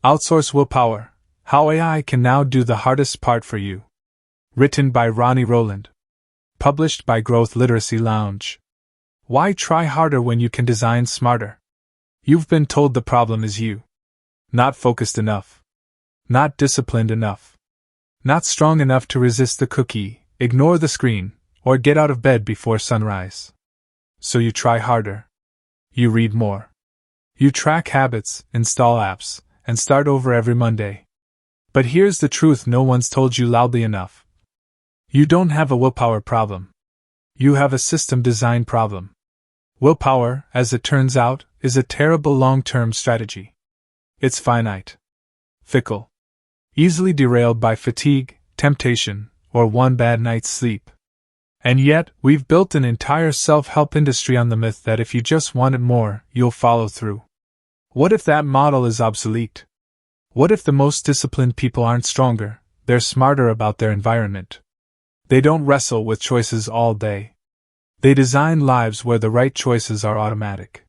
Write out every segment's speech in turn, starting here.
Outsource Willpower: How AI Can Now Do the Hardest Part for You. Written by Ronnie Rowland. Published by Growth Literacy Lounge. Why try harder when you can design smarter? You've been told the problem is you. Not focused enough. Not disciplined enough. Not strong enough to resist the cookie, ignore the screen, or get out of bed before sunrise. So you try harder. You read more. You track habits, install apps, and start over every Monday. But here's the truth no one's told you loudly enough. You don't have a willpower problem. You have a system design problem. Willpower, as it turns out, is a terrible long-term strategy. It's finite. Fickle. Easily derailed by fatigue, temptation, or one bad night's sleep. And yet, we've built an entire self-help industry on the myth that if you just want it more, you'll follow through. What if that model is obsolete? What if the most disciplined people aren't stronger, they're smarter about their environment? They don't wrestle with choices all day. They design lives where the right choices are automatic.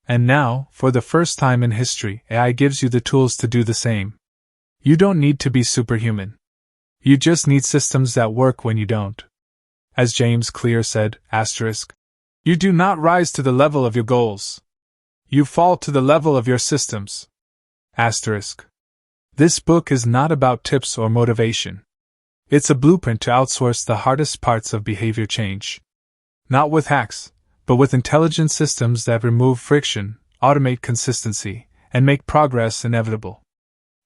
And now, for the first time in history, AI gives you the tools to do the same. You don't need to be superhuman. You just need systems that work when you don't. As James Clear said, you do not rise to the level of your goals. You fall to the level of your systems. This book is not about tips or motivation. It's a blueprint to outsource the hardest parts of behavior change. Not with hacks, but with intelligent systems that remove friction, automate consistency, and make progress inevitable.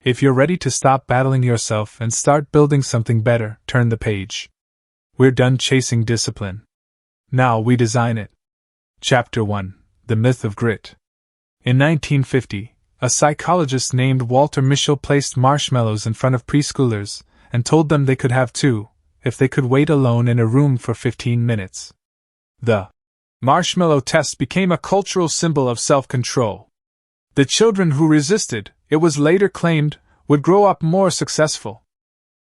If you're ready to stop battling yourself and start building something better, turn the page. We're done chasing discipline. Now we design it. Chapter 1: The Myth of Grit. In 1950, a psychologist named Walter Mischel placed marshmallows in front of preschoolers and told them they could have two if they could wait alone in a room for 15 minutes. The marshmallow test became a cultural symbol of self-control. The children who resisted, it was later claimed, would grow up more successful.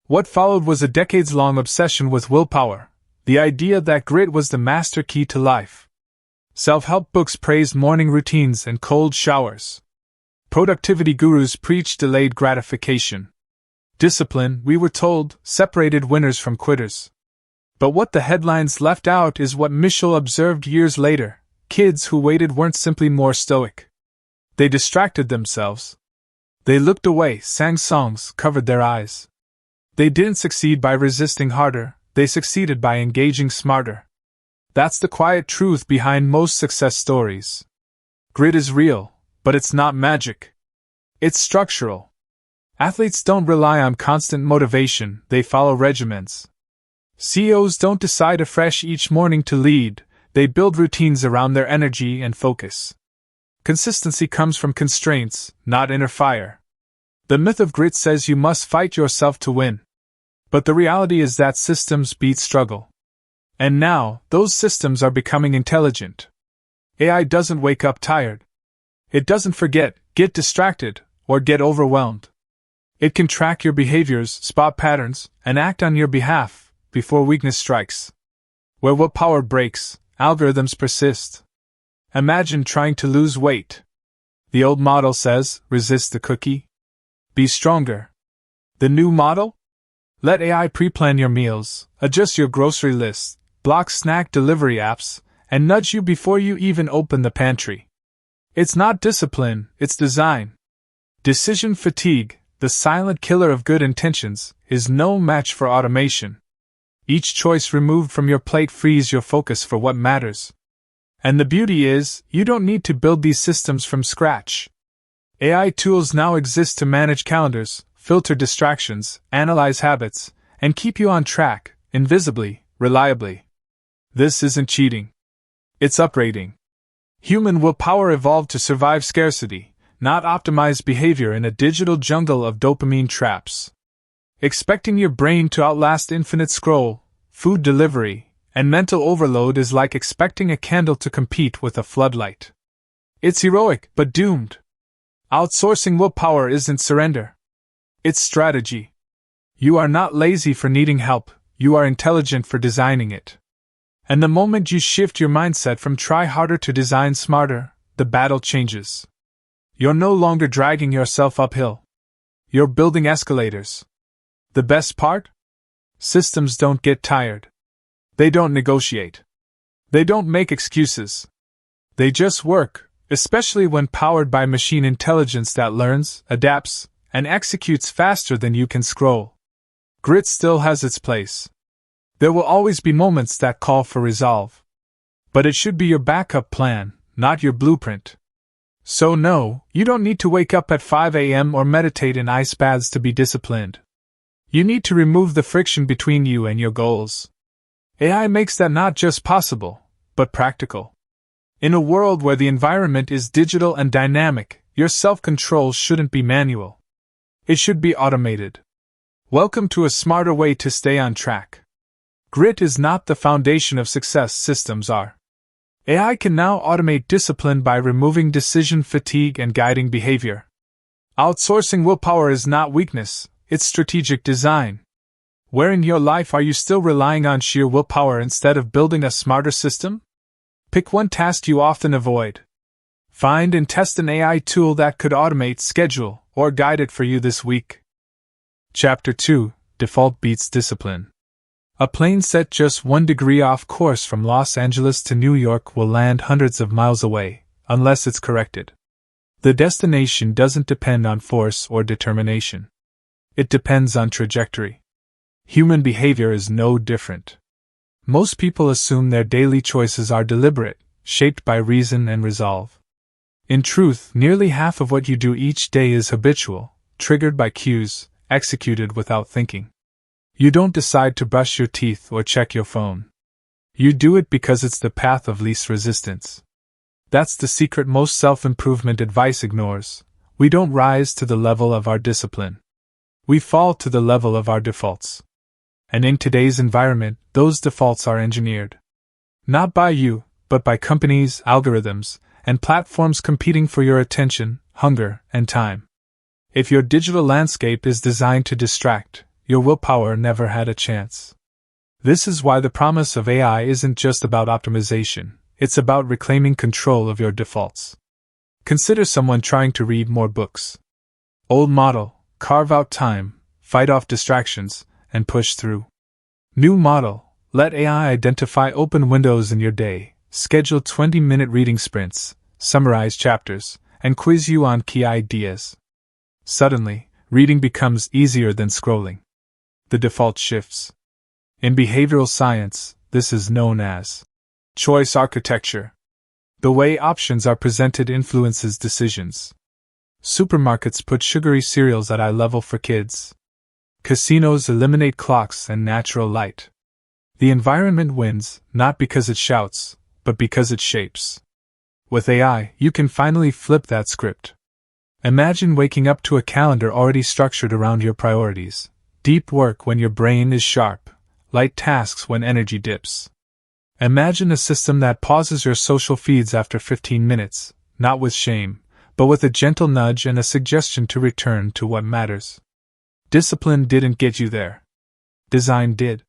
What followed was a decades-long obsession with willpower, the idea that grit was the master key to life. Self-help books praised morning routines and cold showers. Productivity gurus preached delayed gratification. Discipline, we were told, separated winners from quitters. But what the headlines left out is what Mischel observed years later: kids who waited weren't simply more stoic. They distracted themselves. They looked away, sang songs, covered their eyes. They didn't succeed by resisting harder, they succeeded by engaging smarter. That's the quiet truth behind most success stories. Grit is real, but it's not magic. It's structural. Athletes don't rely on constant motivation, they follow regimens. CEOs don't decide afresh each morning to lead, they build routines around their energy and focus. Consistency comes from constraints, not inner fire. The myth of grit says you must fight yourself to win. But the reality is that systems beat struggle. And now, those systems are becoming intelligent. AI doesn't wake up tired. It doesn't forget, get distracted, or get overwhelmed. It can track your behaviors, spot patterns, and act on your behalf before weakness strikes. Where willpower breaks, algorithms persist. Imagine trying to lose weight. The old model says, resist the cookie. Be stronger. The new model? Let AI pre-plan your meals, adjust your grocery list, block snack delivery apps, and nudge you before you even open the pantry. It's not discipline, it's design. Decision fatigue, the silent killer of good intentions, is no match for automation. Each choice removed from your plate frees your focus for what matters. And the beauty is, you don't need to build these systems from scratch. AI tools now exist to manage calendars, filter distractions, analyze habits, and keep you on track, invisibly, reliably. This isn't cheating. It's upgrading. Human willpower evolved to survive scarcity, not optimize behavior in a digital jungle of dopamine traps. Expecting your brain to outlast infinite scroll, food delivery, and mental overload is like expecting a candle to compete with a floodlight. It's heroic, but doomed. Outsourcing willpower isn't surrender. It's strategy. You are not lazy for needing help, you are intelligent for designing it. And the moment you shift your mindset from try harder to design smarter, the battle changes. You're no longer dragging yourself uphill. You're building escalators. The best part? Systems don't get tired. They don't negotiate. They don't make excuses. They just work, especially when powered by machine intelligence that learns, adapts, and executes faster than you can scroll. Grit still has its place. There will always be moments that call for resolve. But it should be your backup plan, not your blueprint. So no, you don't need to wake up at 5 a.m. or meditate in ice baths to be disciplined. You need to remove the friction between you and your goals. AI makes that not just possible, but practical. In a world where the environment is digital and dynamic, your self-control shouldn't be manual. It should be automated. Welcome to a smarter way to stay on track. Grit is not the foundation of success, systems are. AI can now automate discipline by removing decision fatigue and guiding behavior. Outsourcing willpower is not weakness, it's strategic design. Where in your life are you still relying on sheer willpower instead of building a smarter system? Pick one task you often avoid. Find and test an AI tool that could automate, schedule, or guide it for you this week. Chapter 2: Default Beats Discipline. A plane set just 1 degree off course from Los Angeles to New York will land hundreds of miles away, unless it's corrected. The destination doesn't depend on force or determination. It depends on trajectory. Human behavior is no different. Most people assume their daily choices are deliberate, shaped by reason and resolve. In truth, nearly half of what you do each day is habitual, triggered by cues, executed without thinking. You don't decide to brush your teeth or check your phone. You do it because it's the path of least resistance. That's the secret most self-improvement advice ignores. We don't rise to the level of our discipline. We fall to the level of our defaults. And in today's environment, those defaults are engineered. Not by you, but by companies, algorithms, and platforms competing for your attention, hunger, and time. If your digital landscape is designed to distract, your willpower never had a chance. This is why the promise of AI isn't just about optimization, it's about reclaiming control of your defaults. Consider someone trying to read more books. Old model: carve out time, fight off distractions, and push through. New model: let AI identify open windows in your day, schedule 20-minute reading sprints, summarize chapters, and quiz you on key ideas. Suddenly, reading becomes easier than scrolling. The default shifts. In behavioral science, this is known as choice architecture. The way options are presented influences decisions. Supermarkets put sugary cereals at eye level for kids. Casinos eliminate clocks and natural light. The environment wins, not because it shouts, but because it shapes. With AI, you can finally flip that script. Imagine waking up to a calendar already structured around your priorities. Deep work when your brain is sharp, light tasks when energy dips. Imagine a system that pauses your social feeds after 15 minutes, not with shame, but with a gentle nudge and a suggestion to return to what matters. Discipline didn't get you there. Design did.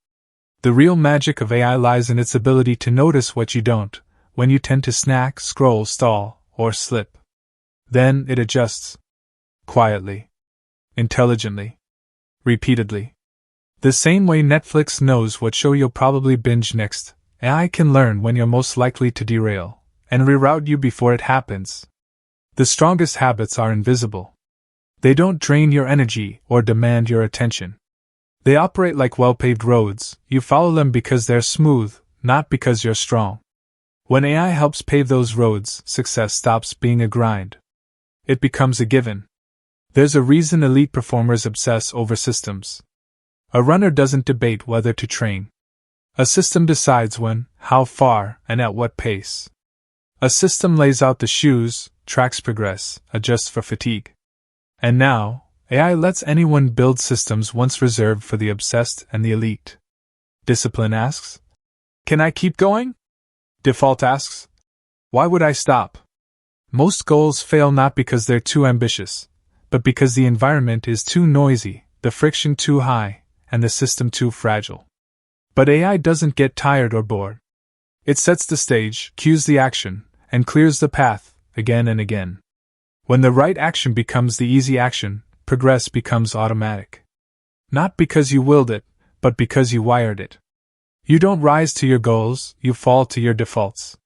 The real magic of AI lies in its ability to notice what you don't, when you tend to snack, scroll, stall, or slip. Then it adjusts. Quietly. Intelligently. Repeatedly. The same way Netflix knows what show you'll probably binge next, AI can learn when you're most likely to derail, and reroute you before it happens. The strongest habits are invisible. They don't drain your energy or demand your attention. They operate like well-paved roads. You follow them because they're smooth, not because you're strong. When AI helps pave those roads, success stops being a grind. It becomes a given. There's a reason elite performers obsess over systems. A runner doesn't debate whether to train. A system decides when, how far, and at what pace. A system lays out the shoes, tracks progress, adjusts for fatigue. And now, AI lets anyone build systems once reserved for the obsessed and the elite. Discipline asks, can I keep going? Default asks, why would I stop? Most goals fail not because they're too ambitious, but because the environment is too noisy, the friction too high, and the system too fragile. But AI doesn't get tired or bored. It sets the stage, cues the action, and clears the path, again and again. When the right action becomes the easy action, progress becomes automatic. Not because you willed it, but because you wired it. You don't rise to your goals, you fall to your defaults.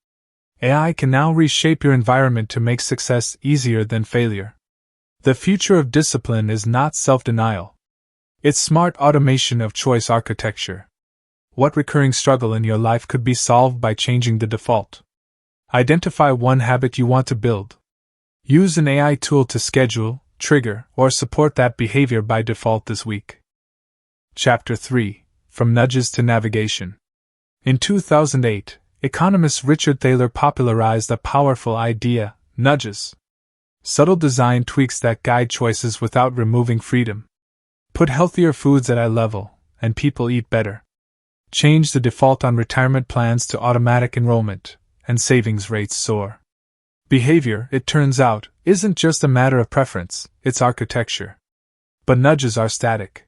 AI can now reshape your environment to make success easier than failure. The future of discipline is not self-denial. It's smart automation of choice architecture. What recurring struggle in your life could be solved by changing the default? Identify one habit you want to build. Use an AI tool to schedule, trigger, or support that behavior by default this week. Chapter 3: From Nudges to Navigation. In 2008, economist Richard Thaler popularized a powerful idea: nudges. Subtle design tweaks that guide choices without removing freedom. Put healthier foods at eye level, and people eat better. Change the default on retirement plans to automatic enrollment, and savings rates soar. Behavior, it turns out, isn't just a matter of preference, it's architecture. But nudges are static.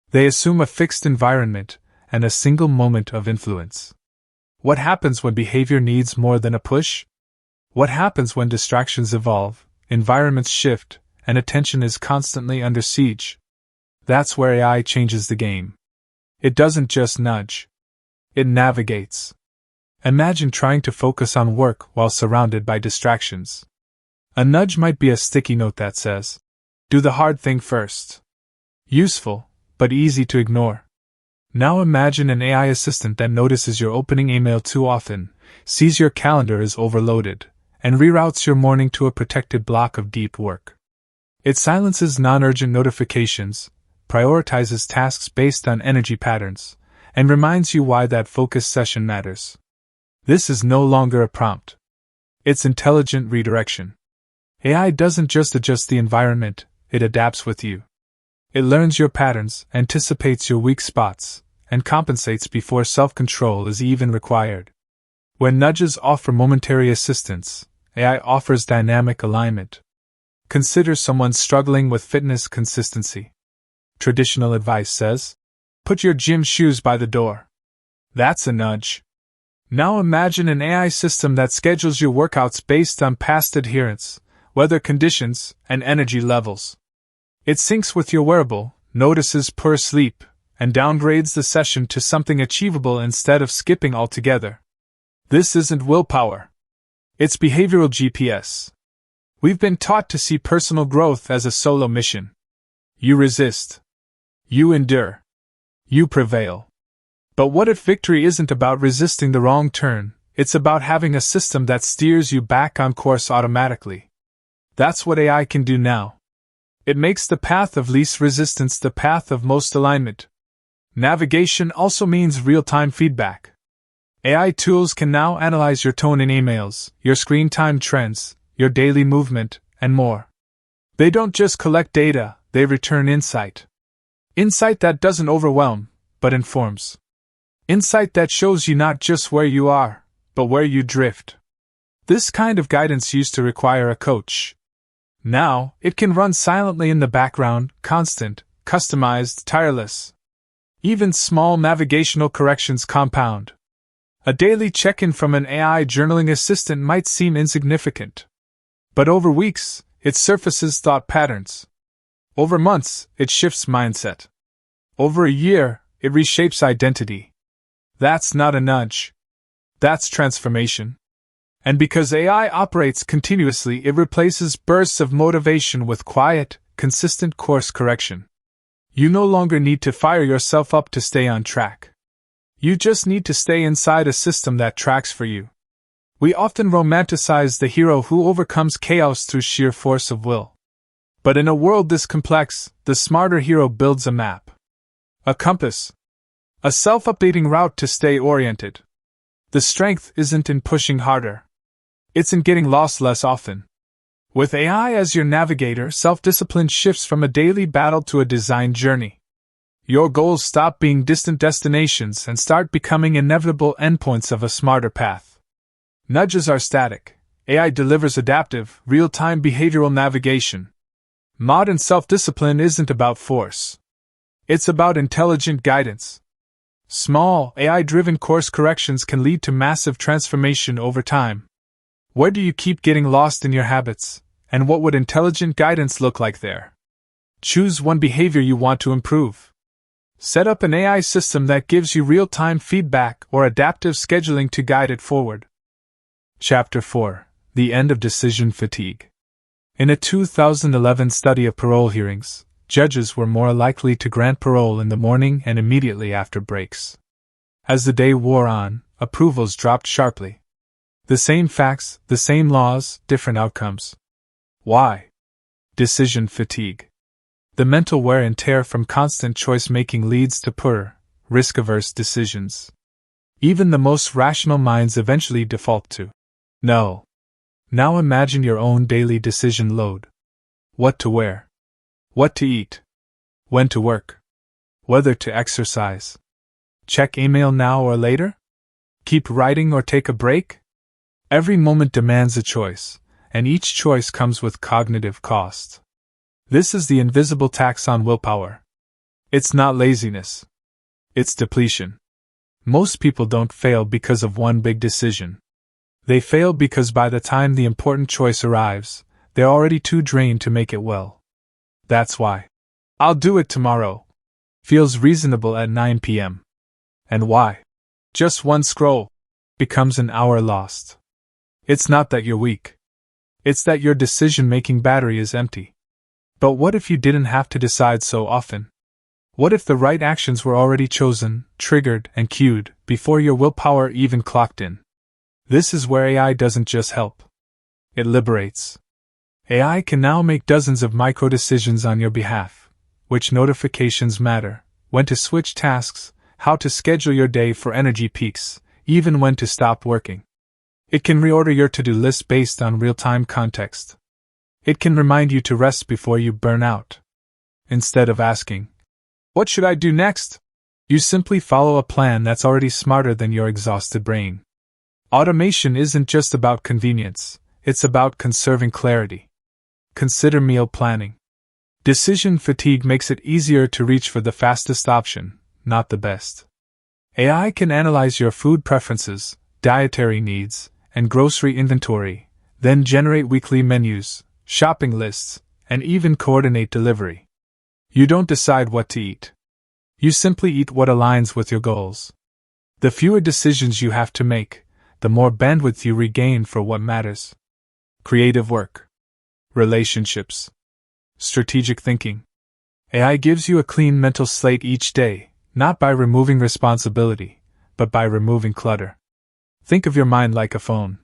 They assume a fixed environment and a single moment of influence. What happens when behavior needs more than a push? What happens when distractions evolve, environments shift, and attention is constantly under siege? That's where AI changes the game. It doesn't just nudge. It navigates. Imagine trying to focus on work while surrounded by distractions. A nudge might be a sticky note that says, "Do the hard thing first." Useful, but easy to ignore. Now imagine an AI assistant that notices you're opening email too often, sees your calendar is overloaded, and reroutes your morning to a protected block of deep work. It silences non-urgent notifications, prioritizes tasks based on energy patterns, and reminds you why that focus session matters. This is no longer a prompt. It's intelligent redirection. AI doesn't just adjust the environment, it adapts with you. It learns your patterns, anticipates your weak spots, and compensates before self-control is even required. When nudges offer momentary assistance, AI offers dynamic alignment. Consider someone struggling with fitness consistency. Traditional advice says, "Put your gym shoes by the door." That's a nudge. Now imagine an AI system that schedules your workouts based on past adherence, weather conditions, and energy levels. It syncs with your wearable, notices poor sleep, and downgrades the session to something achievable instead of skipping altogether. This isn't willpower. It's behavioral GPS. We've been taught to see personal growth as a solo mission. You resist. You endure. You prevail. But what if victory isn't about resisting the wrong turn, it's about having a system that steers you back on course automatically. That's what AI can do now. It makes the path of least resistance the path of most alignment. Navigation also means real-time feedback. AI tools can now analyze your tone in emails, your screen time trends, your daily movement, and more. They don't just collect data, they return insight. Insight that doesn't overwhelm, but informs. Insight that shows you not just where you are, but where you drift. This kind of guidance used to require a coach. Now, it can run silently in the background, constant, customized, tireless. Even small navigational corrections compound. A daily check-in from an AI journaling assistant might seem insignificant. But over weeks, it surfaces thought patterns. Over months, it shifts mindset. Over a year, it reshapes identity. That's not a nudge. That's transformation. And because AI operates continuously, it replaces bursts of motivation with quiet, consistent course correction. You no longer need to fire yourself up to stay on track. You just need to stay inside a system that tracks for you. We often romanticize the hero who overcomes chaos through sheer force of will. But in a world this complex, the smarter hero builds a map. A compass. A self-updating route to stay oriented. The strength isn't in pushing harder. It's in getting lost less often. With AI as your navigator, self-discipline shifts from a daily battle to a designed journey. Your goals stop being distant destinations and start becoming inevitable endpoints of a smarter path. Nudges are static. AI delivers adaptive, real-time behavioral navigation. Modern self-discipline isn't about force. It's about intelligent guidance. Small, AI-driven course corrections can lead to massive transformation over time. Where do you keep getting lost in your habits, and what would intelligent guidance look like there? Choose one behavior you want to improve. Set up an AI system that gives you real-time feedback or adaptive scheduling to guide it forward. Chapter 4: The End of Decision Fatigue. In a 2011 study of parole hearings, judges were more likely to grant parole in the morning and immediately after breaks. As the day wore on, approvals dropped sharply. The same facts, the same laws, different outcomes. Why? Decision fatigue. The mental wear and tear from constant choice-making leads to poor, risk-averse decisions. Even the most rational minds eventually default to no. Now imagine your own daily decision load. What to wear. What to eat. When to work. Whether to exercise. Check email now or later? Keep writing or take a break? Every moment demands a choice, and each choice comes with cognitive cost. This is the invisible tax on willpower. It's not laziness. It's depletion. Most people don't fail because of one big decision. They fail because by the time the important choice arrives, they're already too drained to make it well. That's why "I'll do it tomorrow" feels reasonable at 9 p.m. And why just one scroll becomes an hour lost. It's not that you're weak. It's that your decision-making battery is empty. But what if you didn't have to decide so often? What if the right actions were already chosen, triggered, and cued before your willpower even clocked in? This is where AI doesn't just help. It liberates. AI can now make dozens of micro-decisions on your behalf: which notifications matter, when to switch tasks, how to schedule your day for energy peaks, even when to stop working. It can reorder your to-do list based on real-time context. It can remind you to rest before you burn out. Instead of asking, "What should I do next?" you simply follow a plan that's already smarter than your exhausted brain. Automation isn't just about convenience, it's about conserving clarity. Consider meal planning. Decision fatigue makes it easier to reach for the fastest option, not the best. AI can analyze your food preferences, dietary needs, and grocery inventory, then generate weekly menus, shopping lists, and even coordinate delivery. You don't decide what to eat. You simply eat what aligns with your goals. The fewer decisions you have to make, the more bandwidth you regain for what matters. Creative work. Relationships. Strategic thinking. AI gives you a clean mental slate each day, not by removing responsibility, but by removing clutter. Think of your mind like a phone.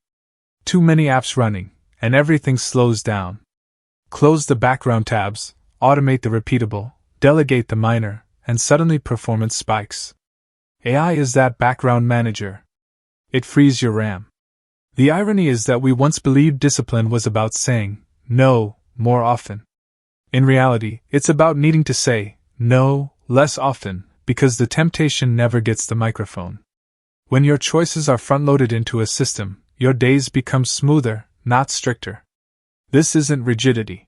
Too many apps running, and everything slows down. Close the background tabs, automate the repeatable, delegate the minor, and suddenly performance spikes. AI is that background manager. It frees your RAM. The irony is that we once believed discipline was about saying no more often. In reality, it's about needing to say no less often, because the temptation never gets the microphone. When your choices are front-loaded into a system, your days become smoother, not stricter. This isn't rigidity.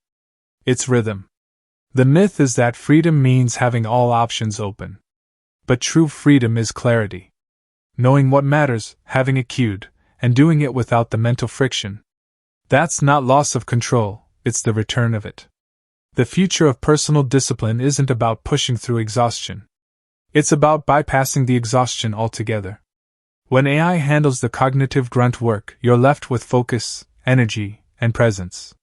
It's rhythm. The myth is that freedom means having all options open. But true freedom is clarity. Knowing what matters, having it cued, and doing it without the mental friction. That's not loss of control, it's the return of it. The future of personal discipline isn't about pushing through exhaustion. It's about bypassing the exhaustion altogether. When AI handles the cognitive grunt work, you're left with focus, energy, and presence.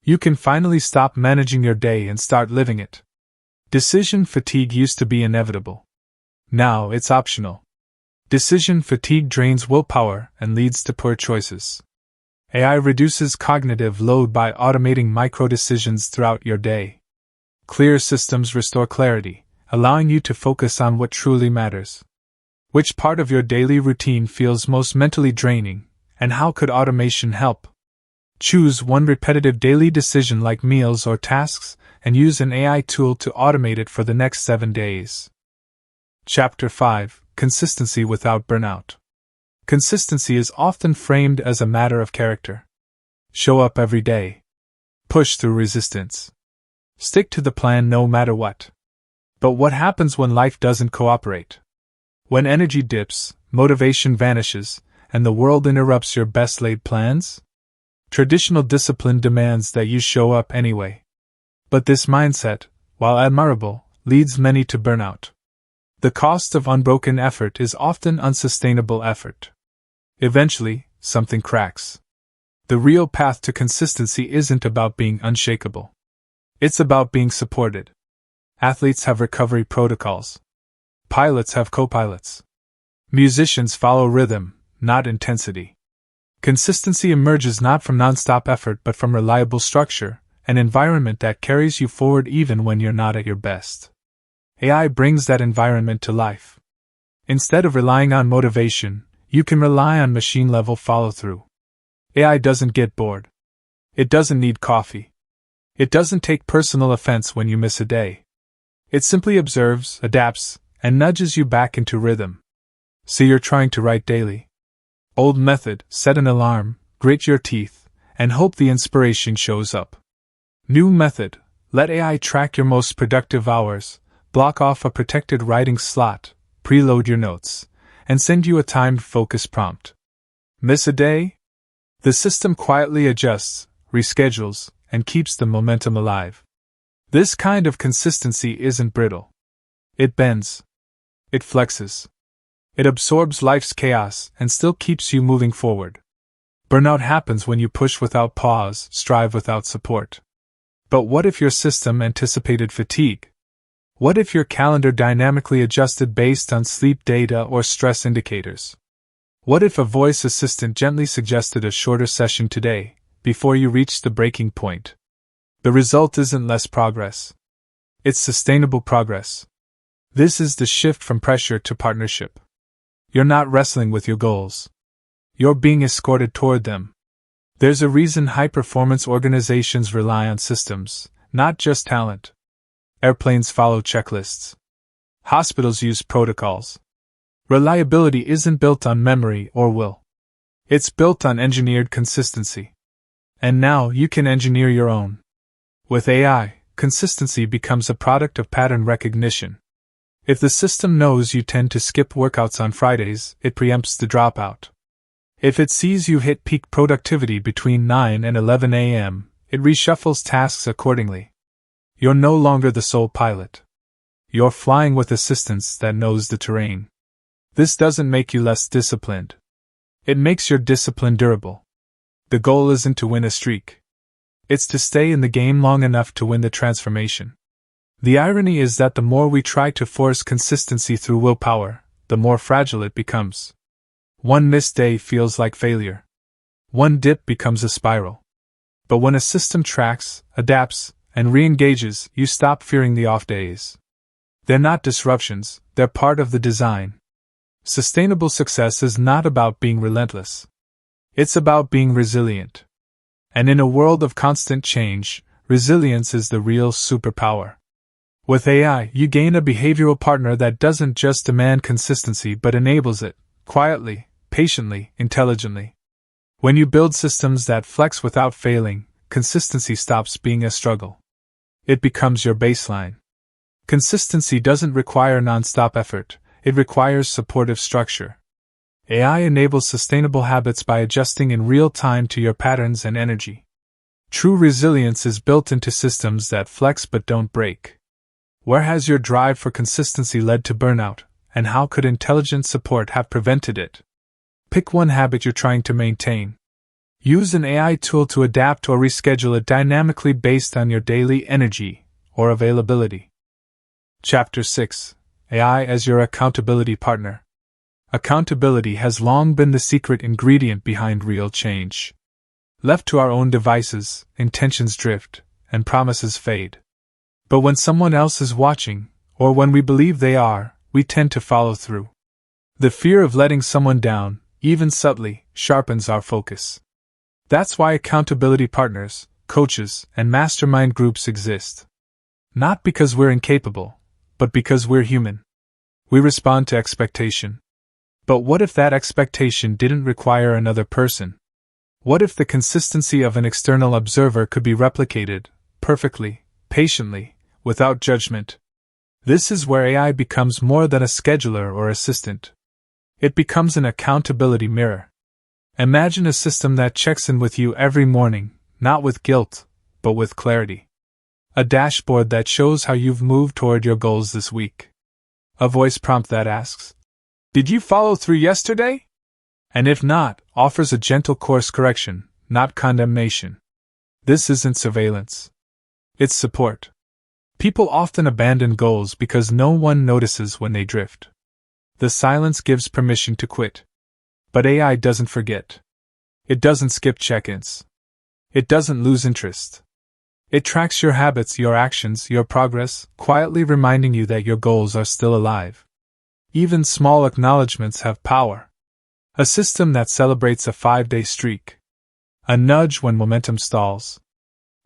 You can finally stop managing your day and start living it. Decision fatigue used to be inevitable. Now it's optional. Decision fatigue drains willpower and leads to poor choices. AI reduces cognitive load by automating micro-decisions throughout your day. Clear systems restore clarity, allowing you to focus on what truly matters. Which part of your daily routine feels most mentally draining, and how could automation help? Choose one repetitive daily decision like meals or tasks, and use an AI tool to automate it for the next 7 days. Chapter 5: Consistency without burnout. Consistency is often framed as a matter of character. Show up every day. Push through resistance. Stick to the plan no matter what. But what happens when life doesn't cooperate? When energy dips, motivation vanishes, and the world interrupts your best-laid plans? Traditional discipline demands that you show up anyway. But this mindset, while admirable, leads many to burnout. The cost of unbroken effort is often unsustainable effort. Eventually, something cracks. The real path to consistency isn't about being unshakable. It's about being supported. Athletes have recovery protocols. Pilots have co-pilots. Musicians follow rhythm, not intensity. Consistency emerges not from non-stop effort but from reliable structure, an environment that carries you forward even when you're not at your best. AI brings that environment to life. Instead of relying on motivation, you can rely on machine-level follow-through. AI doesn't get bored. It doesn't need coffee. It doesn't take personal offense when you miss a day. It simply observes, adapts, and nudges you back into rhythm. So you're trying to write daily. Old method: set an alarm, grit your teeth, and hope the inspiration shows up. New method: let AI track your most productive hours, block off a protected writing slot, preload your notes, and send you a timed focus prompt. Miss a day? The system quietly adjusts, reschedules, and keeps the momentum alive. This kind of consistency isn't brittle. It bends. It flexes. It absorbs life's chaos and still keeps you moving forward. Burnout happens when you push without pause, strive without support. But what if your system anticipated fatigue? What if your calendar dynamically adjusted based on sleep data or stress indicators? What if a voice assistant gently suggested a shorter session today, before you reach the breaking point? The result isn't less progress. It's sustainable progress. This is the shift from pressure to partnership. You're not wrestling with your goals. You're being escorted toward them. There's a reason high-performance organizations rely on systems, not just talent. Airplanes follow checklists. Hospitals use protocols. Reliability isn't built on memory or will. It's built on engineered consistency. And now you can engineer your own. With AI, consistency becomes a product of pattern recognition. If the system knows you tend to skip workouts on Fridays, it preempts the dropout. If it sees you hit peak productivity between 9 and 11 a.m., it reshuffles tasks accordingly. You're no longer the sole pilot. You're flying with assistance that knows the terrain. This doesn't make you less disciplined. It makes your discipline durable. The goal isn't to win a streak. It's to stay in the game long enough to win the transformation. The irony is that the more we try to force consistency through willpower, the more fragile it becomes. One missed day feels like failure. One dip becomes a spiral. But when a system tracks, adapts, and re-engages, you stop fearing the off days. They're not disruptions, they're part of the design. Sustainable success is not about being relentless. It's about being resilient. And in a world of constant change, resilience is the real superpower. With AI, you gain a behavioral partner that doesn't just demand consistency but enables it, quietly, patiently, intelligently. When you build systems that flex without failing, consistency stops being a struggle. It becomes your baseline. Consistency doesn't require non-stop effort, it requires supportive structure. AI enables sustainable habits by adjusting in real time to your patterns and energy. True resilience is built into systems that flex but don't break. Where has your drive for consistency led to burnout, and how could intelligent support have prevented it? Pick one habit you're trying to maintain. Use an AI tool to adapt or reschedule it dynamically based on your daily energy or availability. Chapter 6: AI as your accountability partner. Accountability has long been the secret ingredient behind real change. Left to our own devices, intentions drift, and promises fade. But when someone else is watching, or when we believe they are, we tend to follow through. The fear of letting someone down, even subtly, sharpens our focus. That's why accountability partners, coaches, and mastermind groups exist. Not because we're incapable, but because we're human. We respond to expectation. But what if that expectation didn't require another person? What if the consistency of an external observer could be replicated, perfectly, patiently, without judgment? This is where AI becomes more than a scheduler or assistant. It becomes an accountability mirror. Imagine a system that checks in with you every morning, not with guilt, but with clarity. A dashboard that shows how you've moved toward your goals this week. A voice prompt that asks, "Did you follow through yesterday?" And if not, offers a gentle course correction, not condemnation. This isn't surveillance. It's support. People often abandon goals because no one notices when they drift. The silence gives permission to quit. But AI doesn't forget. It doesn't skip check-ins. It doesn't lose interest. It tracks your habits, your actions, your progress, quietly reminding you that your goals are still alive. Even small acknowledgments have power. A system that celebrates a 5-day streak. A nudge when momentum stalls.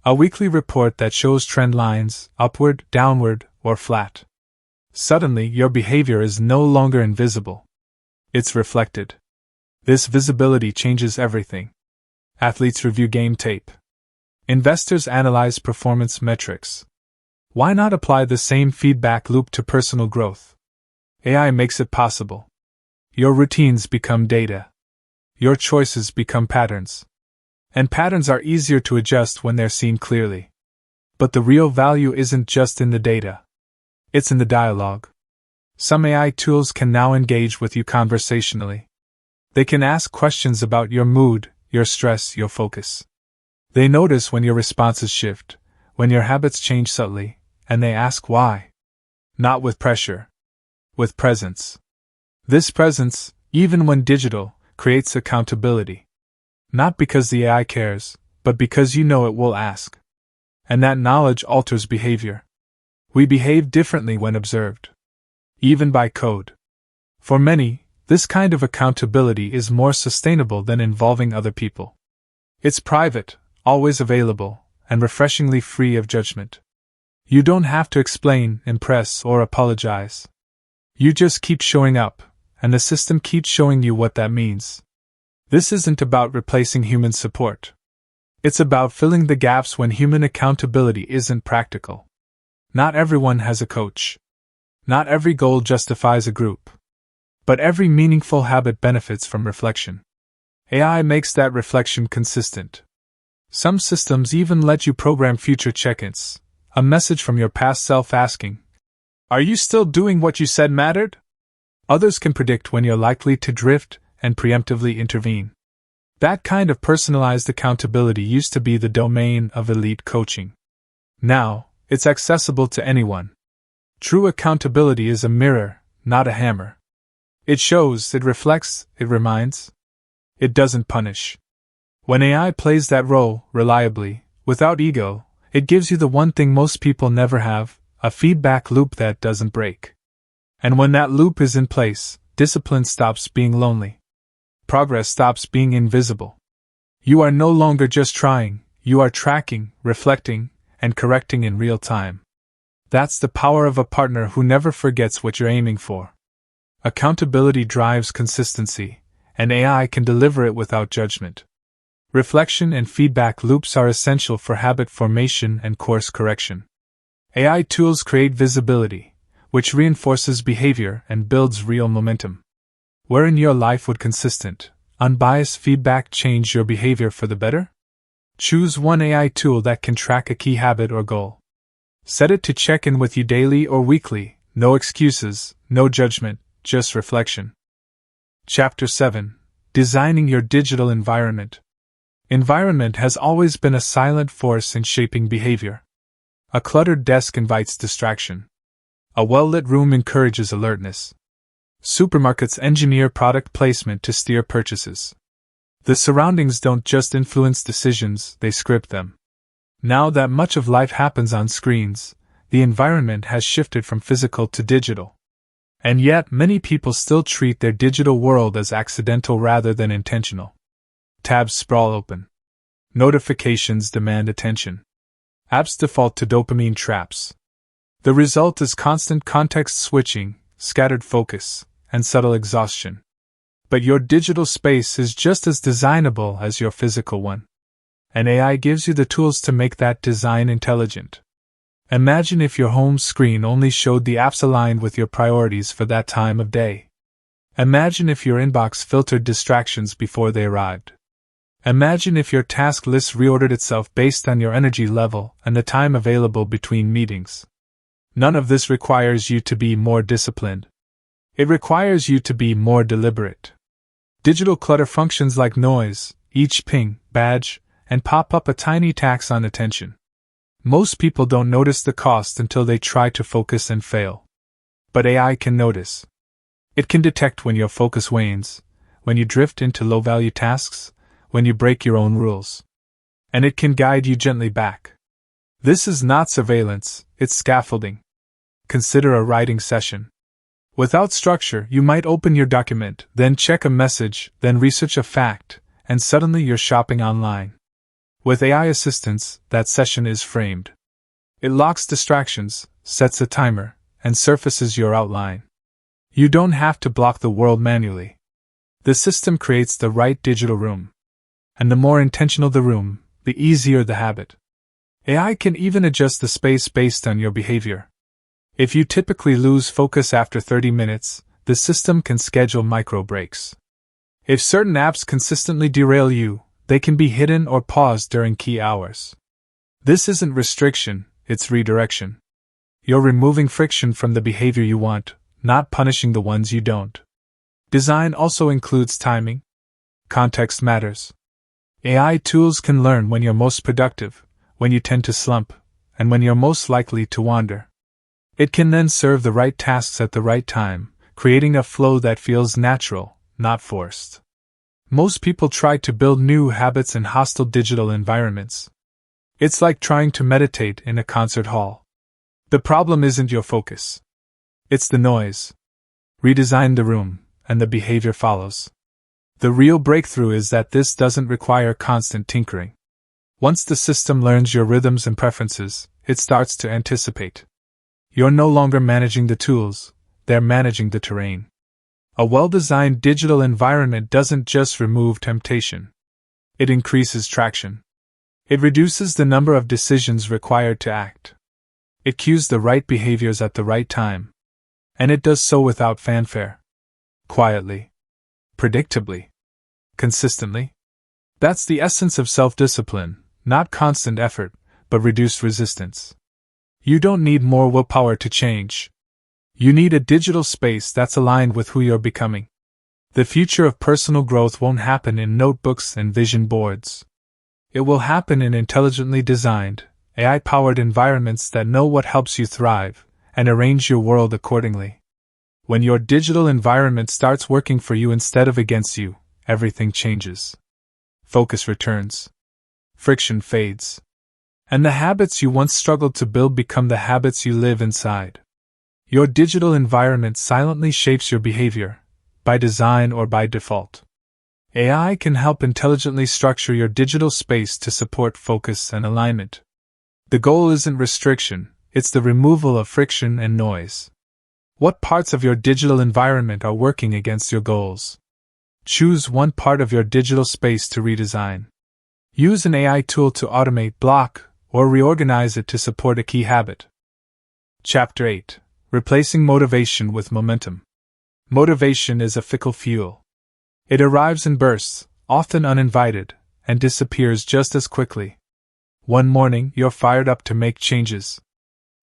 A weekly report that shows trend lines, upward, downward, or flat. Suddenly, your behavior is no longer invisible. It's reflected. This visibility changes everything. Athletes review game tape. Investors analyze performance metrics. Why not apply the same feedback loop to personal growth? AI makes it possible. Your routines become data. Your choices become patterns. And patterns are easier to adjust when they're seen clearly. But the real value isn't just in the data. It's in the dialogue. Some AI tools can now engage with you conversationally. They can ask questions about your mood, your stress, your focus. They notice when your responses shift, when your habits change subtly, and they ask why. Not with pressure. With presence. This presence, even when digital, creates accountability. Not because the AI cares, but because you know it will ask. And that knowledge alters behavior. We behave differently when observed. Even by code. For many, this kind of accountability is more sustainable than involving other people. It's private, always available, and refreshingly free of judgment. You don't have to explain, impress, or apologize. You just keep showing up, and the system keeps showing you what that means. This isn't about replacing human support. It's about filling the gaps when human accountability isn't practical. Not everyone has a coach. Not every goal justifies a group. But every meaningful habit benefits from reflection. AI makes that reflection consistent. Some systems even let you program future check-ins, a message from your past self asking, "Are you still doing what you said mattered?" Others can predict when you're likely to drift and preemptively intervene. That kind of personalized accountability used to be the domain of elite coaching. Now, it's accessible to anyone. True accountability is a mirror, not a hammer. It shows, it reflects, it reminds. It doesn't punish. When AI plays that role, reliably, without ego, it gives you the one thing most people never have, a feedback loop that doesn't break. And when that loop is in place, discipline stops being lonely. Progress stops being invisible. You are no longer just trying, you are tracking, reflecting, and correcting in real time. That's the power of a partner who never forgets what you're aiming for. Accountability drives consistency, and AI can deliver it without judgment. Reflection and feedback loops are essential for habit formation and course correction. AI tools create visibility, which reinforces behavior and builds real momentum. Where in your life would consistent, unbiased feedback change your behavior for the better? Choose one AI tool that can track a key habit or goal. Set it to check in with you daily or weekly, no excuses, no judgment, just reflection. Chapter 7: Designing Your Digital Environment. Environment has always been a silent force in shaping behavior. A cluttered desk invites distraction. A well-lit room encourages alertness. Supermarkets engineer product placement to steer purchases. The surroundings don't just influence decisions, they script them. Now that much of life happens on screens, the environment has shifted from physical to digital. And yet, many people still treat their digital world as accidental rather than intentional. Tabs sprawl open. Notifications demand attention. Apps default to dopamine traps. The result is constant context switching, scattered focus, and subtle exhaustion. But your digital space is just as designable as your physical one. And AI gives you the tools to make that design intelligent. Imagine if your home screen only showed the apps aligned with your priorities for that time of day. Imagine if your inbox filtered distractions before they arrived. Imagine if your task list reordered itself based on your energy level and the time available between meetings. None of this requires you to be more disciplined. It requires you to be more deliberate. Digital clutter functions like noise, each ping, badge, and pop up a tiny tax on attention. Most people don't notice the cost until they try to focus and fail. But AI can notice. It can detect when your focus wanes, when you drift into low-value tasks, when you break your own rules. And it can guide you gently back. This is not surveillance, it's scaffolding. Consider a writing session. Without structure, you might open your document, then check a message, then research a fact, and suddenly you're shopping online. With AI assistance, that session is framed. It locks distractions, sets a timer, and surfaces your outline. You don't have to block the world manually. The system creates the right digital room. And the more intentional the room, the easier the habit. AI can even adjust the space based on your behavior. If you typically lose focus after 30 minutes, the system can schedule micro breaks. If certain apps consistently derail you, they can be hidden or paused during key hours. This isn't restriction, it's redirection. You're removing friction from the behavior you want, not punishing the ones you don't. Design also includes timing. Context matters. AI tools can learn when you're most productive, when you tend to slump, and when you're most likely to wander. It can then serve the right tasks at the right time, creating a flow that feels natural, not forced. Most people try to build new habits in hostile digital environments. It's like trying to meditate in a concert hall. The problem isn't your focus. It's the noise. Redesign the room, and the behavior follows. The real breakthrough is that this doesn't require constant tinkering. Once the system learns your rhythms and preferences, it starts to anticipate. You're no longer managing the tools, they're managing the terrain. A well-designed digital environment doesn't just remove temptation. It increases traction. It reduces the number of decisions required to act. It cues the right behaviors at the right time. And it does so without fanfare. Quietly. Predictably. Consistently. That's the essence of self-discipline, not constant effort, but reduced resistance. You don't need more willpower to change. You need a digital space that's aligned with who you're becoming. The future of personal growth won't happen in notebooks and vision boards. It will happen in intelligently designed, AI-powered environments that know what helps you thrive, and arrange your world accordingly. When your digital environment starts working for you instead of against you, everything changes. Focus returns. Friction fades. And the habits you once struggled to build become the habits you live inside. Your digital environment silently shapes your behavior, by design or by default. AI can help intelligently structure your digital space to support focus and alignment. The goal isn't restriction, it's the removal of friction and noise. What parts of your digital environment are working against your goals? Choose one part of your digital space to redesign. Use an AI tool to automate, block, or reorganize it to support a key habit. Chapter 8. Replacing motivation with momentum. Motivation is a fickle fuel. It arrives in bursts, often uninvited, and disappears just as quickly. One morning, you're fired up to make changes.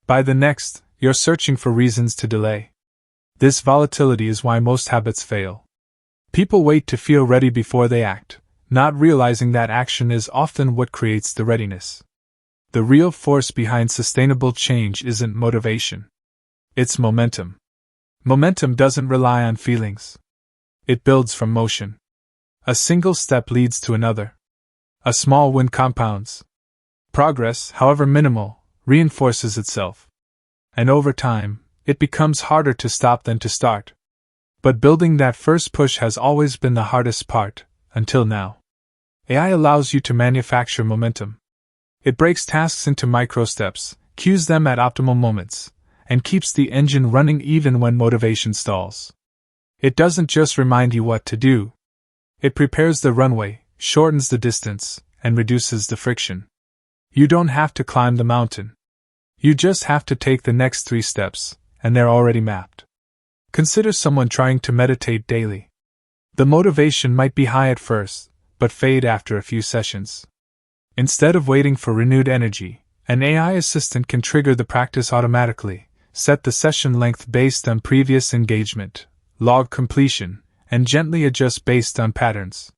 By the next, you're searching for reasons to delay. This volatility is why most habits fail. People wait to feel ready before they act, not realizing that action is often what creates the readiness. The real force behind sustainable change isn't motivation. It's momentum. Momentum doesn't rely on feelings. It builds from motion. A single step leads to another. A small win compounds. Progress, however minimal, reinforces itself. And over time, it becomes harder to stop than to start. But building that first push has always been the hardest part, until now. AI allows you to manufacture momentum. It breaks tasks into micro steps, cues them at optimal moments, and keeps the engine running even when motivation stalls. It doesn't just remind you what to do. It prepares the runway, shortens the distance, and reduces the friction. You don't have to climb the mountain. You just have to take the next 3 steps, and they're already mapped. Consider someone trying to meditate daily. The motivation might be high at first, but fade after a few sessions. Instead of waiting for renewed energy, an AI assistant can trigger the practice automatically, set the session length based on previous engagement, log completion, and gently adjust based on patterns.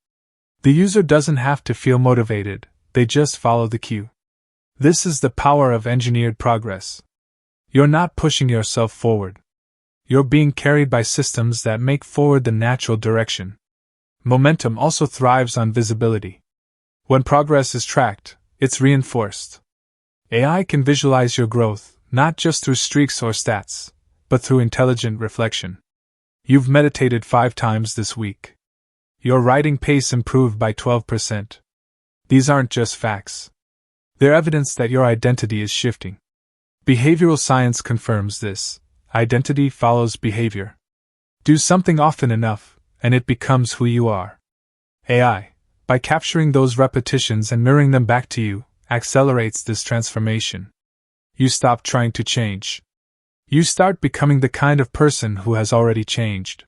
The user doesn't have to feel motivated, they just follow the cue. This is the power of engineered progress. You're not pushing yourself forward. You're being carried by systems that make forward the natural direction. Momentum also thrives on visibility. When progress is tracked, it's reinforced. AI can visualize your growth, not just through streaks or stats, but through intelligent reflection. You've meditated 5 times this week. Your writing pace improved by 12%. These aren't just facts. They're evidence that your identity is shifting. Behavioral science confirms this. Identity follows behavior. Do something often enough, and it becomes who you are. AI, by capturing those repetitions and mirroring them back to you, accelerates this transformation. You stop trying to change. You start becoming the kind of person who has already changed.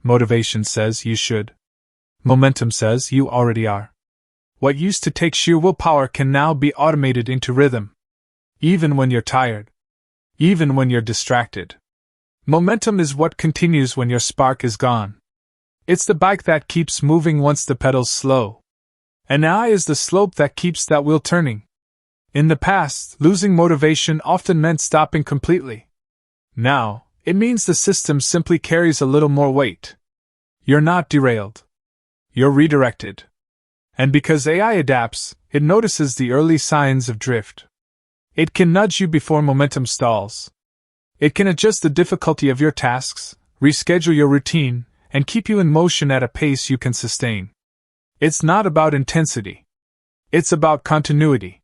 Motivation says you should. Momentum says you already are. What used to take sheer willpower can now be automated into rhythm. Even when you're tired. Even when you're distracted. Momentum is what continues when your spark is gone. It's the bike that keeps moving once the pedals slow. And AI is the slope that keeps that wheel turning. In the past, losing motivation often meant stopping completely. Now, it means the system simply carries a little more weight. You're not derailed. You're redirected. And because AI adapts, it notices the early signs of drift. It can nudge you before momentum stalls. It can adjust the difficulty of your tasks, reschedule your routine, and keep you in motion at a pace you can sustain. It's not about intensity. It's about continuity.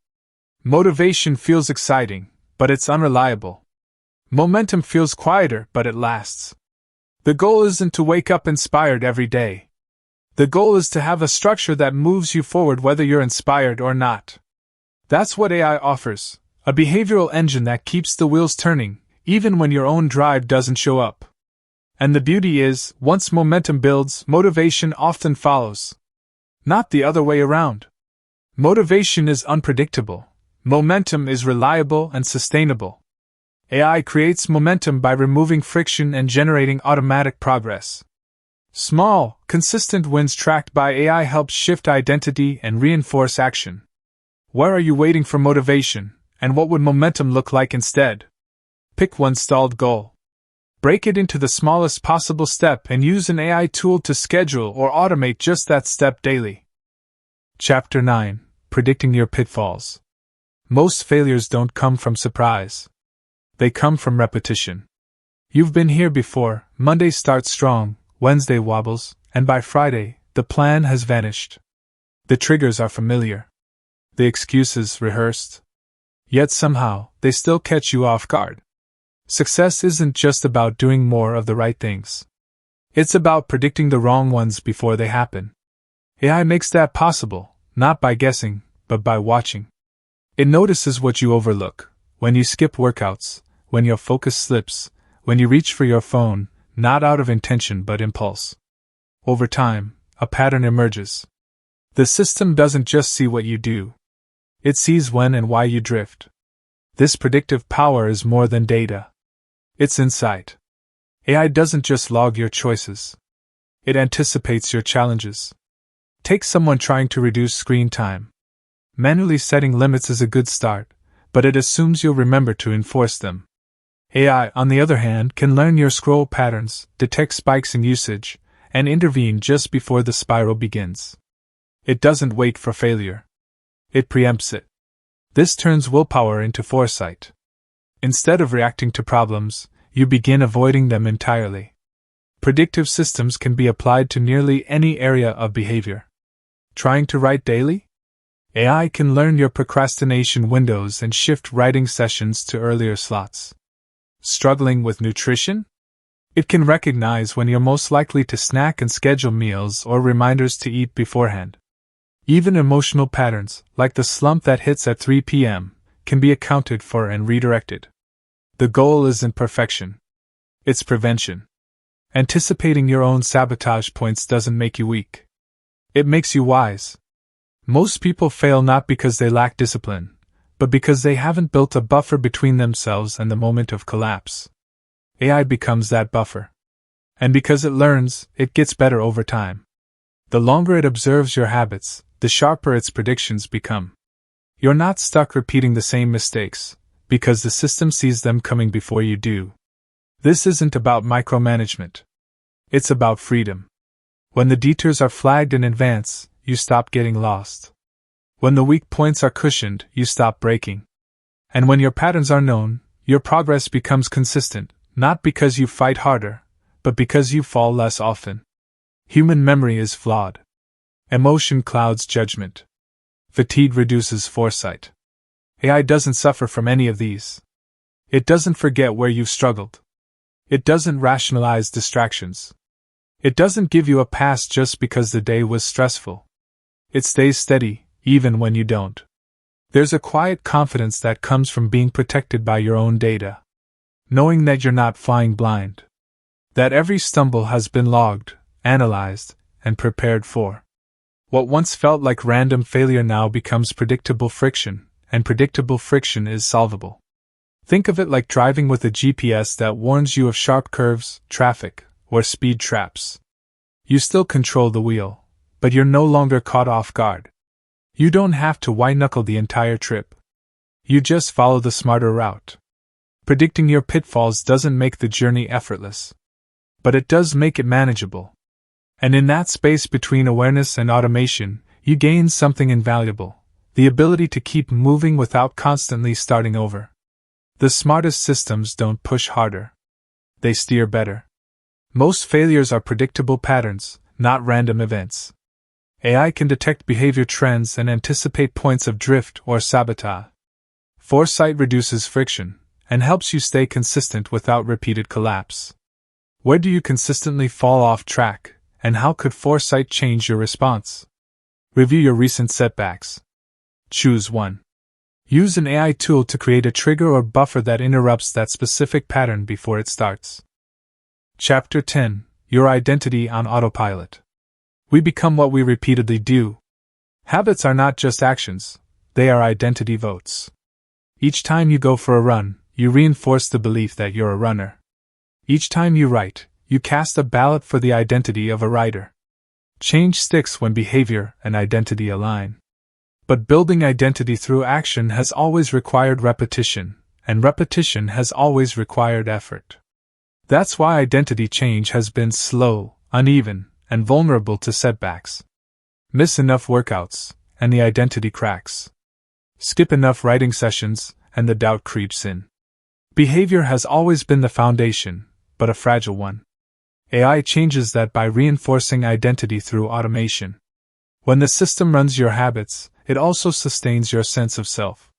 Motivation feels exciting, but it's unreliable. Momentum feels quieter, but it lasts. The goal isn't to wake up inspired every day. The goal is to have a structure that moves you forward whether you're inspired or not. That's what AI offers, a behavioral engine that keeps the wheels turning, even when your own drive doesn't show up. And the beauty is, once momentum builds, motivation often follows. Not the other way around. Motivation is unpredictable. Momentum is reliable and sustainable. AI creates momentum by removing friction and generating automatic progress. Small, consistent wins tracked by AI help shift identity and reinforce action. Where are you waiting for motivation, and what would momentum look like instead? Pick one stalled goal. Break it into the smallest possible step and use an AI tool to schedule or automate just that step daily. Chapter 9: Predicting Your Pitfalls. Most failures don't come from surprise. They come from repetition. You've been here before. Monday starts strong, Wednesday wobbles, and by Friday, the plan has vanished. The triggers are familiar. The excuses rehearsed. Yet somehow, they still catch you off guard. Success isn't just about doing more of the right things. It's about predicting the wrong ones before they happen. AI makes that possible, not by guessing, but by watching. It notices what you overlook, when you skip workouts, when your focus slips, when you reach for your phone, not out of intention but impulse. Over time, a pattern emerges. The system doesn't just see what you do. It sees when and why you drift. This predictive power is more than data. It's insight. AI doesn't just log your choices. It anticipates your challenges. Take someone trying to reduce screen time. Manually setting limits is a good start, but it assumes you'll remember to enforce them. AI, on the other hand, can learn your scroll patterns, detect spikes in usage, and intervene just before the spiral begins. It doesn't wait for failure. It preempts it. This turns willpower into foresight. Instead of reacting to problems, you begin avoiding them entirely. Predictive systems can be applied to nearly any area of behavior. Trying to write daily? AI can learn your procrastination windows and shift writing sessions to earlier slots. Struggling with nutrition? It can recognize when you're most likely to snack and schedule meals or reminders to eat beforehand. Even emotional patterns, like the slump that hits at 3 p.m., can be accounted for and redirected. The goal isn't perfection. It's prevention. Anticipating your own sabotage points doesn't make you weak. It makes you wise. Most people fail not because they lack discipline, but because they haven't built a buffer between themselves and the moment of collapse. AI becomes that buffer. And because it learns, it gets better over time. The longer it observes your habits, the sharper its predictions become. You're not stuck repeating the same mistakes, because the system sees them coming before you do. This isn't about micromanagement. It's about freedom. When the detours are flagged in advance, you stop getting lost. When the weak points are cushioned, you stop breaking. And when your patterns are known, your progress becomes consistent, not because you fight harder, but because you fall less often. Human memory is flawed. Emotion clouds judgment. Fatigue reduces foresight. AI doesn't suffer from any of these. It doesn't forget where you've struggled. It doesn't rationalize distractions. It doesn't give you a pass just because the day was stressful. It stays steady, even when you don't. There's a quiet confidence that comes from being protected by your own data. Knowing that you're not flying blind. That every stumble has been logged, analyzed, and prepared for. What once felt like random failure now becomes predictable friction, and predictable friction is solvable. Think of it like driving with a GPS that warns you of sharp curves, traffic, or speed traps. You still control the wheel, but you're no longer caught off guard. You don't have to white-knuckle the entire trip. You just follow the smarter route. Predicting your pitfalls doesn't make the journey effortless, but it does make it manageable. And in that space between awareness and automation, you gain something invaluable, the ability to keep moving without constantly starting over. The smartest systems don't push harder. They steer better. Most failures are predictable patterns, not random events. AI can detect behavior trends and anticipate points of drift or sabotage. Foresight reduces friction and helps you stay consistent without repeated collapse. Where do you consistently fall off track, and how could foresight change your response? Review your recent setbacks. Choose one. Use an AI tool to create a trigger or buffer that interrupts that specific pattern before it starts. Chapter 10: Your Identity on Autopilot. We become what we repeatedly do. Habits are not just actions, they are identity votes. Each time you go for a run, you reinforce the belief that you're a runner. Each time you write, you cast a ballot for the identity of a writer. Change sticks when behavior and identity align. But building identity through action has always required repetition, and repetition has always required effort. That's why identity change has been slow, uneven, and vulnerable to setbacks. Miss enough workouts, and the identity cracks. Skip enough writing sessions, and the doubt creeps in. Behavior has always been the foundation, but a fragile one. AI changes that by reinforcing identity through automation. When the system runs your habits, it also sustains your sense of self.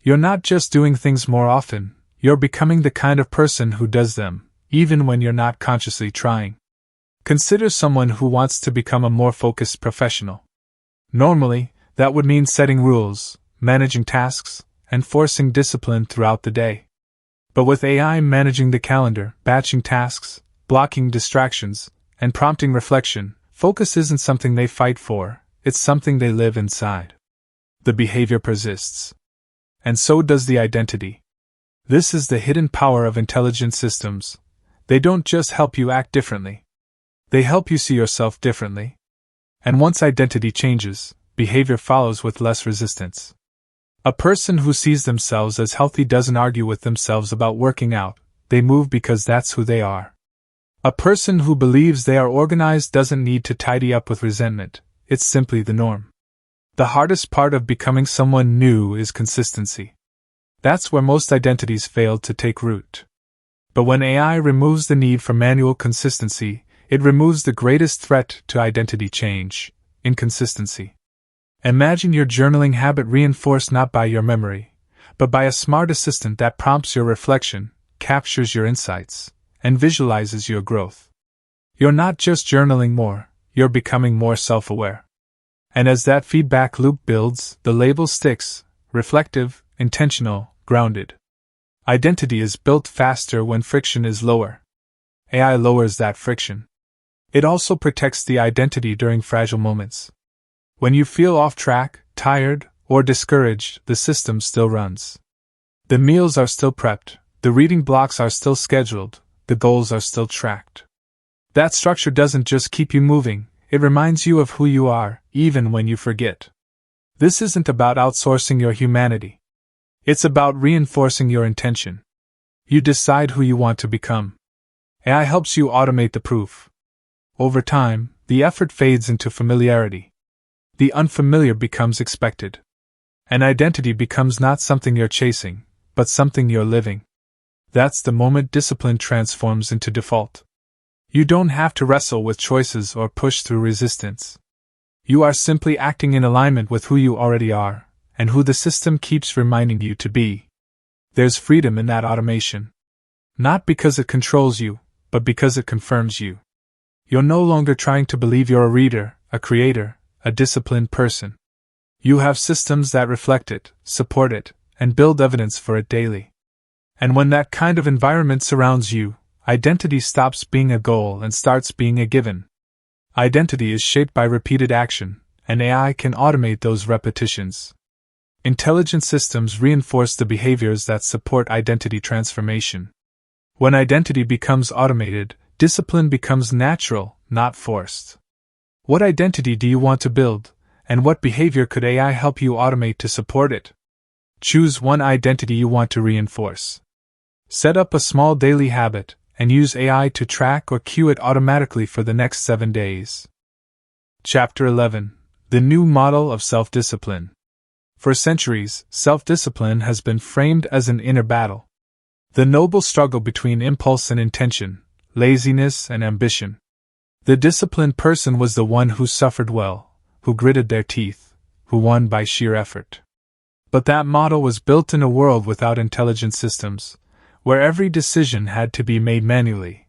You're not just doing things more often, you're becoming the kind of person who does them, even when you're not consciously trying. Consider someone who wants to become a more focused professional. Normally, that would mean setting rules, managing tasks, and forcing discipline throughout the day. But with AI managing the calendar, batching tasks, blocking distractions, and prompting reflection, focus isn't something they fight for, it's something they live inside. The behavior persists. And so does the identity. This is the hidden power of intelligent systems. They don't just help you act differently. They help you see yourself differently. And once identity changes, behavior follows with less resistance. A person who sees themselves as healthy doesn't argue with themselves about working out, they move because that's who they are. A person who believes they are organized doesn't need to tidy up with resentment, it's simply the norm. The hardest part of becoming someone new is consistency. That's where most identities fail to take root. But when AI removes the need for manual consistency, it removes the greatest threat to identity change: inconsistency. Imagine your journaling habit reinforced not by your memory, but by a smart assistant that prompts your reflection, captures your insights, and visualizes your growth. You're not just journaling more, you're becoming more self-aware. And as that feedback loop builds, the label sticks: reflective, intentional, grounded. Identity is built faster when friction is lower. AI lowers that friction. It also protects the identity during fragile moments. When you feel off track, tired, or discouraged, the system still runs. The meals are still prepped, the reading blocks are still scheduled, the goals are still tracked. That structure doesn't just keep you moving, it reminds you of who you are, even when you forget. This isn't about outsourcing your humanity. It's about reinforcing your intention. You decide who you want to become. AI helps you automate the proof. Over time, the effort fades into familiarity. The unfamiliar becomes expected. And identity becomes not something you're chasing, but something you're living. That's the moment discipline transforms into default. You don't have to wrestle with choices or push through resistance. You are simply acting in alignment with who you already are, and who the system keeps reminding you to be. There's freedom in that automation. Not because it controls you, but because it confirms you. You're no longer trying to believe you're a reader, a creator, a disciplined person. You have systems that reflect it, support it, and build evidence for it daily. And when that kind of environment surrounds you, identity stops being a goal and starts being a given. Identity is shaped by repeated action, and AI can automate those repetitions. Intelligent systems reinforce the behaviors that support identity transformation. When identity becomes automated, discipline becomes natural, not forced. What identity do you want to build, and what behavior could AI help you automate to support it? Choose one identity you want to reinforce. Set up a small daily habit, and use AI to track or cue it automatically for the next 7 days. Chapter 11: The New Model of Self-Discipline. For centuries, self-discipline has been framed as an inner battle. The noble struggle between impulse and intention, laziness and ambition. The disciplined person was the one who suffered well, who gritted their teeth, who won by sheer effort. But that model was built in a world without intelligent systems, where every decision had to be made manually,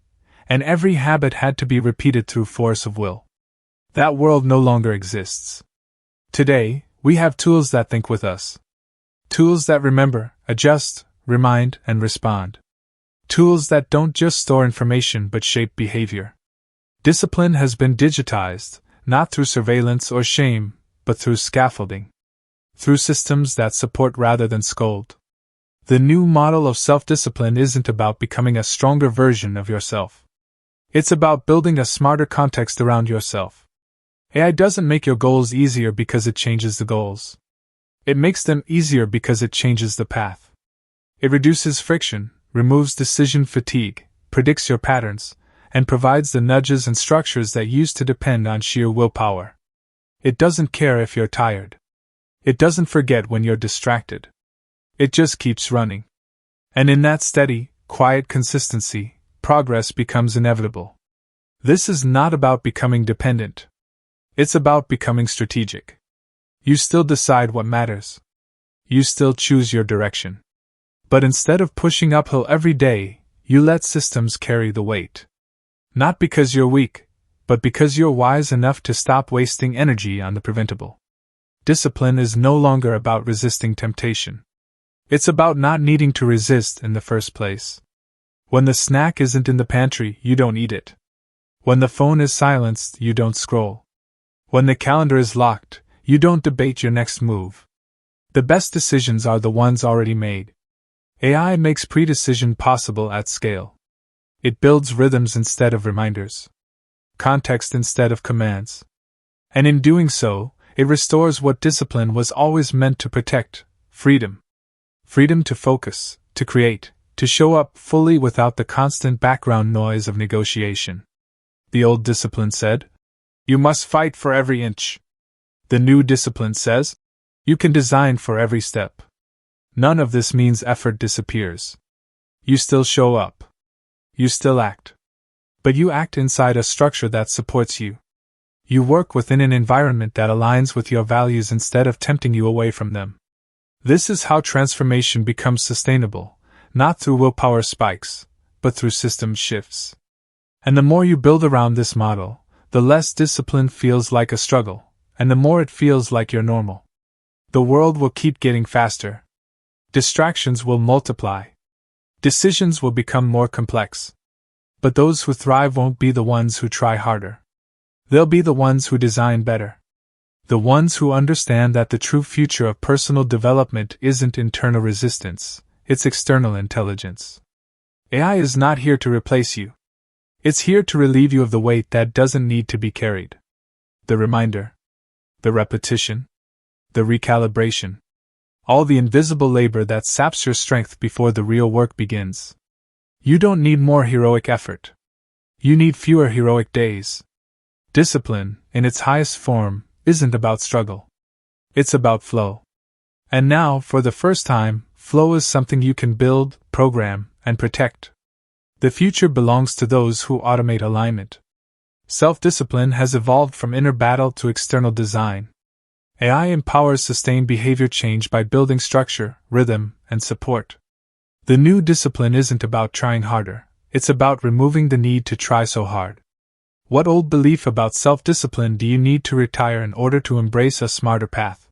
and every habit had to be repeated through force of will. That world no longer exists. Today, we have tools that think with us. Tools that remember, adjust, remind, and respond. Tools that don't just store information but shape behavior. Discipline has been digitized, not through surveillance or shame, but through scaffolding. Through systems that support rather than scold. The new model of self-discipline isn't about becoming a stronger version of yourself. It's about building a smarter context around yourself. AI doesn't make your goals easier because it changes the goals. It makes them easier because it changes the path. It reduces friction, removes decision fatigue, predicts your patterns, and provides the nudges and structures that used to depend on sheer willpower. It doesn't care if you're tired. It doesn't forget when you're distracted. It just keeps running. And in that steady, quiet consistency, progress becomes inevitable. This is not about becoming dependent. It's about becoming strategic. You still decide what matters. You still choose your direction. But instead of pushing uphill every day, you let systems carry the weight. Not because you're weak, but because you're wise enough to stop wasting energy on the preventable. Discipline is no longer about resisting temptation. It's about not needing to resist in the first place. When the snack isn't in the pantry, you don't eat it. When the phone is silenced, you don't scroll. When the calendar is locked, you don't debate your next move. The best decisions are the ones already made. AI makes pre-decision possible at scale. It builds rhythms instead of reminders. Context instead of commands. And in doing so, it restores what discipline was always meant to protect: freedom. Freedom to focus, to create, to show up fully without the constant background noise of negotiation. The old discipline said, "You must fight for every inch." The new discipline says, "You can design for every step." None of this means effort disappears. You still show up. You still act. But you act inside a structure that supports you. You work within an environment that aligns with your values instead of tempting you away from them. This is how transformation becomes sustainable, not through willpower spikes, but through system shifts. And the more you build around this model, the less discipline feels like a struggle, and the more it feels like you're normal. The world will keep getting faster. Distractions will multiply. Decisions will become more complex. But those who thrive won't be the ones who try harder. They'll be the ones who design better. The ones who understand that the true future of personal development isn't internal resistance, it's external intelligence. AI is not here to replace you. It's here to relieve you of the weight that doesn't need to be carried. The reminder, the repetition, the recalibration, all the invisible labor that saps your strength before the real work begins. You don't need more heroic effort. You need fewer heroic days. Discipline, in its highest form, isn't about struggle. It's about flow. And now, for the first time, flow is something you can build, program, and protect. The future belongs to those who automate alignment. Self-discipline has evolved from inner battle to external design. AI empowers sustained behavior change by building structure, rhythm, and support. The new discipline isn't about trying harder, it's about removing the need to try so hard. What old belief about self-discipline do you need to retire in order to embrace a smarter path?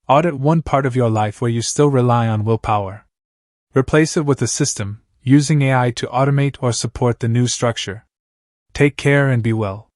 Audit one part of your life where you still rely on willpower. Replace it with a system, using AI to automate or support the new structure. Take care and be well.